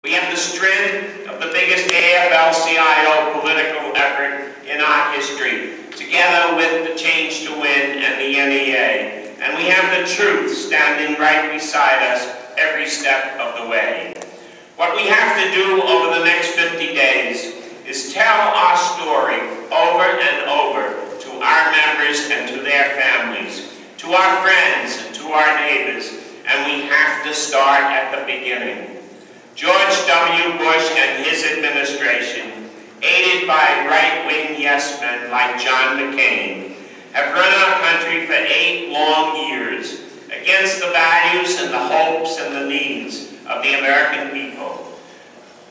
We have the strength of the biggest AFL-CIO political effort in our history, together with the Change to Win and the NEA. And we have the truth standing right beside us every step of the way. What we have to do over the next 50 days is tell our story over and over to our members and to their families, to our friends and to our neighbors, and we have to start at the beginning. George W. Bush and his administration, aided by right-wing yes-men like John McCain, have run our country for 8 long years against the values and the hopes and the needs of the American people.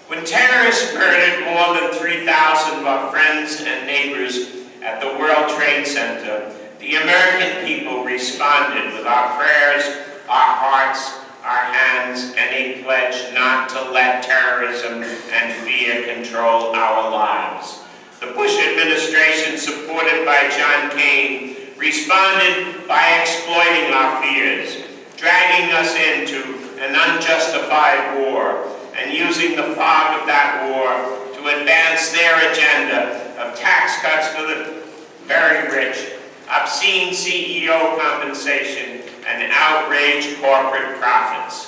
When terrorists murdered more than 3,000 of our friends and neighbors at the World Trade Center, the American people responded with our prayers, our hearts, our hands, and a pledge not to let terrorism and fear control our lives. The Bush administration, supported by John McCain, responded by exploiting our fears, dragging us into an unjustified war, and using the fog of that war to advance their agenda of tax cuts for the very rich, obscene CEO compensation, and outraged corporate profits.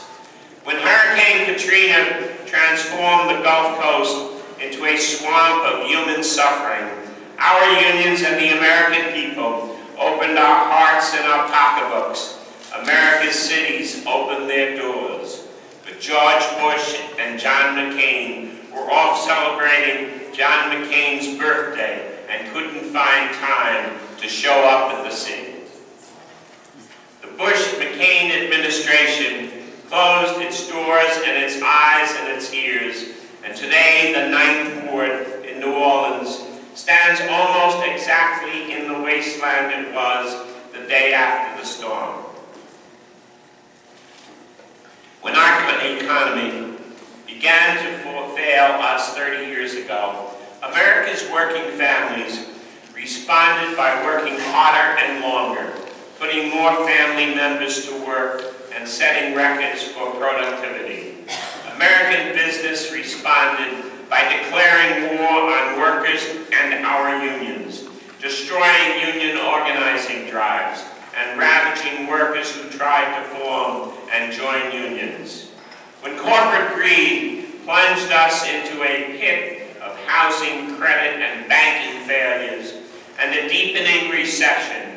When Hurricane Katrina transformed the Gulf Coast into a swamp of human suffering, our unions and the American people opened our hearts and our pocketbooks. America's cities opened their doors. But George Bush and John McCain were off celebrating John McCain's birthday and couldn't find time to show up at the city. The Bush-McCain administration closed its doors and its eyes and its ears, and today the 9th Ward in New Orleans stands almost exactly in the wasteland it was the day after the storm. When our economy began to fail us 30 years ago, America's working families responded by working harder and longer, putting more family members to work and setting records for productivity. American business responded by declaring war on workers and our unions, destroying union organizing drives, and ravaging workers who tried to form and join unions. When corporate greed plunged us into a pit of housing, credit, and banking failures, and a deepening recession,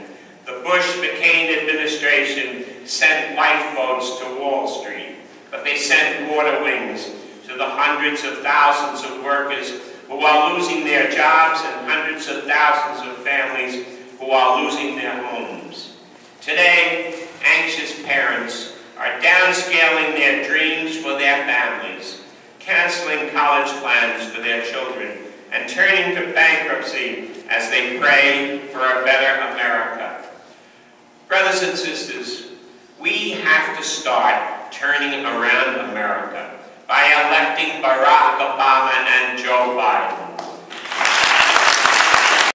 the Bush-McCain administration sent lifeboats to Wall Street, but they sent water wings to the hundreds of thousands of workers who are losing their jobs and hundreds of thousands of families who are losing their homes. Today, anxious parents are downscaling their dreams for their families, canceling college plans for their children, and turning to bankruptcy as they pray for a better America. Brothers and sisters, we have to start turning around America by electing Barack Obama and Joe Biden.